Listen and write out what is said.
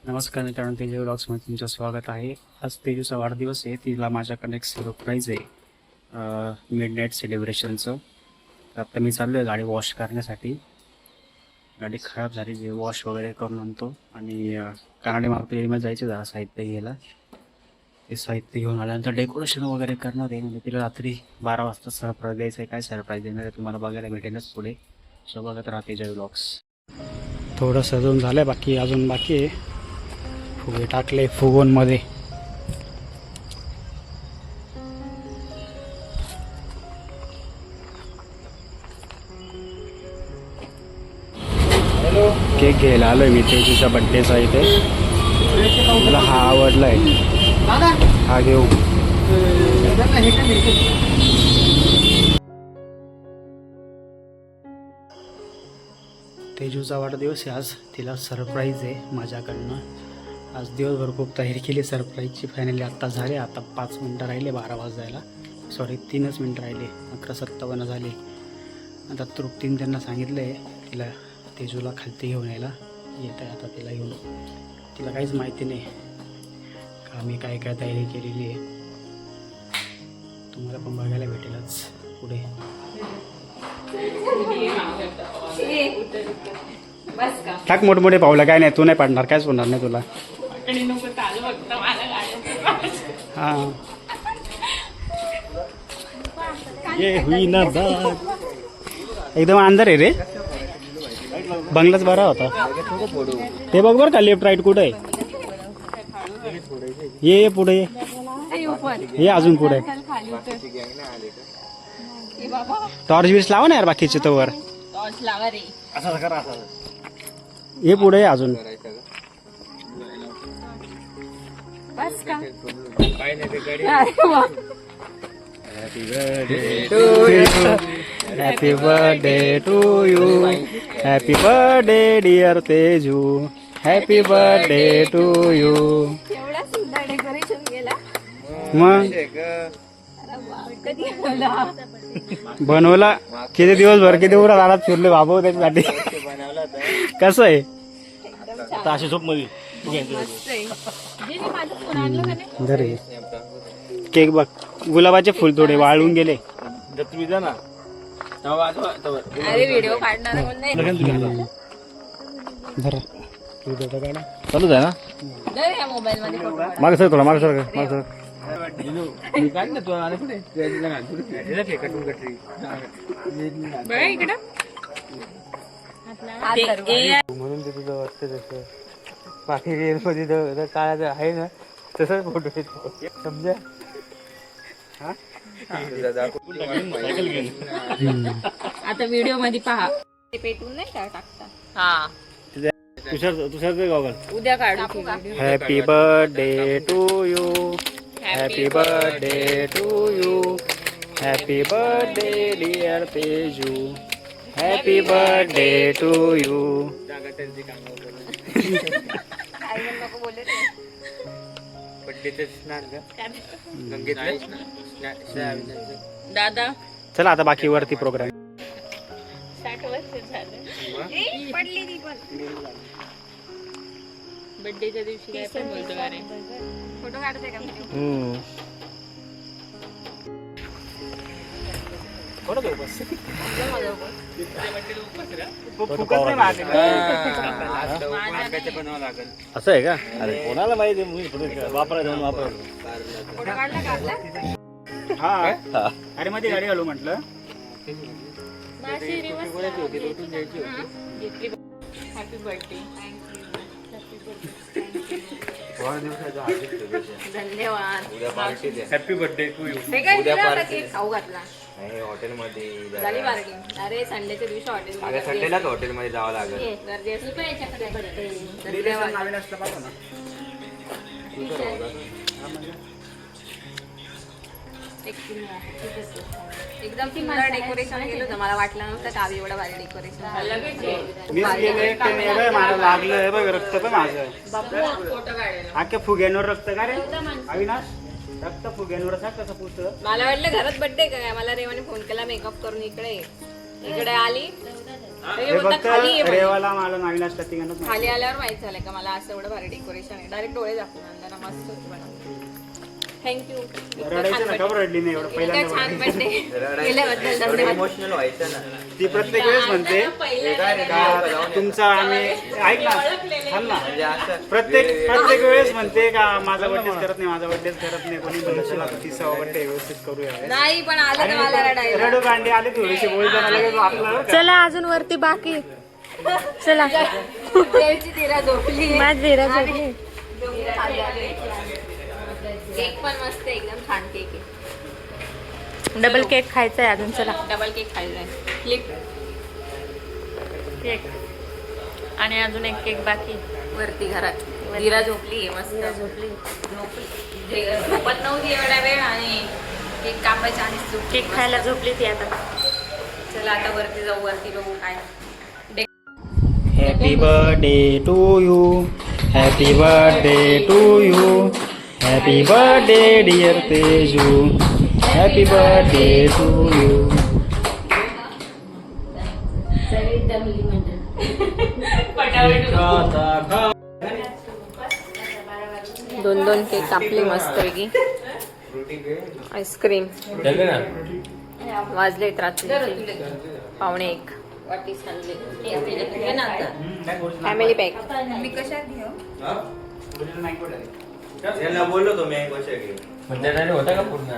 नमस्कार मित्रांनो, तेजू व्लॉग्समध्ये तुमचं स्वागत आहे. आज तेजूचा वाढदिवस आहे. तिला माझ्याकडे एक सरप्राईज आहे मिडनाईट सेलिब्रेशनचं. तर आता मी चाललो आहे गाडी वॉश करण्यासाठी. गाडी खराब झाली, जे वॉश वगैरे करून आणतो आणि कानाडी मार्केट एरियामध्ये जायचं जरा साहित्य घ्यायला. ते साहित्य घेऊन आल्यानंतर डेकोरेशन वगैरे करणार आहे. म्हणजे तिला रात्री 12 वाजता सरप्राईज द्यायचं आहे. काय सरप्राईज देणार आहे तुम्हाला बघायला भेटेलच पुढे. सो बघत राहा तेजू व्लॉग्स. थोडं सजवून झालं आहे, बाकी अजून बाकी आहे. फुगे टाकले फुगोंमध्ये. केक घ्यायला आलोय मी तेजूच्या बड्डेचा इथे. मला हा आवडलाय, हा घेऊ. तेजूचा वाढदिवस आहे आज. तिला सरप्राईज आहे माझ्याकडनं. आज दिवसभर खूप तयारी केली सरप्राईजची. फायनली आत्ता झाले. आता 5 मिनटं राहिले 12 वाजायला. सॉरी 3च मिनटं राहिले. 11:57 झाले. आता तृप्तीने त्यांना सांगितलं आहे तिला तेजूला खालती घेऊन यायला. येत आहे आता तिला घेऊन. तिला काहीच माहिती नाही का मी काय काय तयारी केलेली आहे. तुम्हाला पण बघायला भेटेलच पुढे. टाक मोठमोठे पावलं. काय नाही, तू नाही पाडणार, कायच होणार नाही तुला. हां ये हुई ना बात. एकदम अंदर आहे रे. बंगलाच बरा होता. ते बघ बरं का, लेफ्ट राईट कुठं आहे. ये पुढे ये, अजून पुढे. टॉर्च बीच लावा ना यार बाकीचे तर वर. ये पुढे अजून. Happy birthday to you. Happy birthday dear Teju. Happy birthday to you. मग बनवला किती दिवसभर, किती उरा रानात फिरले बाबू त्याच्यासाठी. कसं आहे ताशी झोप मध्ये. केक बघ, गुलाबाचे फुल थोडे वाळून गेले. चालू आहे ना. मागे सर थोडा, मागे सर, मागे सर. म्हणून ते तुझं वाटतं तसं. बाकी रिअल मध्ये काळाचं आहे ना तसंच फोटो येतो, समजा. आता व्हिडिओ मध्ये पहा. ते पेटून नाही का टाकता. हा तुषार गॉगल उद्या काढू. Happy birthday to you. Happy birthday to you. Happy birthday dear Teju. Happy birthday to you. दादा चला आता बाकी वरती प्रोग्राम. 60 वर्ष झालं. पडली ती पण बर्थडेच्या दिवशी. काय पण बोलतो का रे. फोटो काढते का. असं आहे का. अरे कोणाला माहिती. वापरायचं हा. अरे मध्ये गाडी घालू म्हटलं. Happy birthday. धन्यवाद. Happy birthday to you. खाऊ घातला हॉटेलमध्ये झाली पार्टी. अरे संडेच्या दिवशी हॉटेल. संडेलाच हॉटेलमध्ये जावं लागेल. गर्दी असली एकदम सुंदर डेकोरेशन केलं होतं. मला वाटलं नव्हतं गावी एवढं भारी डेकोरेशन मला लागलं बघ, रक्त पण माझं. आख्या फुग्यांवर रक्त का रे अविनाश. रक्त फुग्यांवर कसं पुसतं. मला वाटलं घरात बर्थडे काय. मला रेवाने फोन केला मेकअप करून इकडे आली. हे फक्त रेवाला मला नवीन असतात तिघांनाच माहिती. खाली आल्यावर माहित झालं का मला असं एवढं भारी डेकोरेशन आहे. डायरेक्ट डोळे दाखवून आणलं ना, मस्त होती बनवली. थँक्यू. रडायचं ना, का बरं रडली नाही एवढं पहिल्यांदा छान बघितलं. बर्थडे केल्याबद्दल धन्यवाद. इमोशनल व्हायचं ना. ती प्रत्येक वेळेस म्हणते का तुमचा आम्ही ऐक ना थांब ना म्हणजे असं प्रत्येक वेळेस म्हणते का माझा बर्थडेच करत नाही, माझा बर्थडेच करत नाही कोणी, म्हणलं चला 30वा बर्थडे व्यवस्थित करूया. नाही पण आलं तर मला रडायला. रडू कांडे आले थोडीशी बोलताना लगेच आपलं चला अजून वरती बाकी. चला देवची तिरा झोपली. माझ धीरा झोपली. केक पण मस्त आहे, एकदम छान केक आहे. डबल केक खायचा आहे अजून. चला डबल केक खायचा आहे. फ्लिप केक आणि अजून एक केक बाकी. वरती घरात धीरा झोपली मस्त झोपली. झोपत नव्हती एवढा वेळ आणि केक कापायचा आणि झोपली. केक खायला झोपली ती आता. चला आता वरती जाऊ, वरती बघू काय. Happy birthday to you, happy birthday to you, happy birthday dear Teju, happy birthday to you. दोन केक कापले मस्तपैकी. आईस्क्रीम वाजले रात्री 1:15. Family pack. मी कशात घेऊ? बोललो तो मी गोष्ट म्हणजे होता का पूर्ण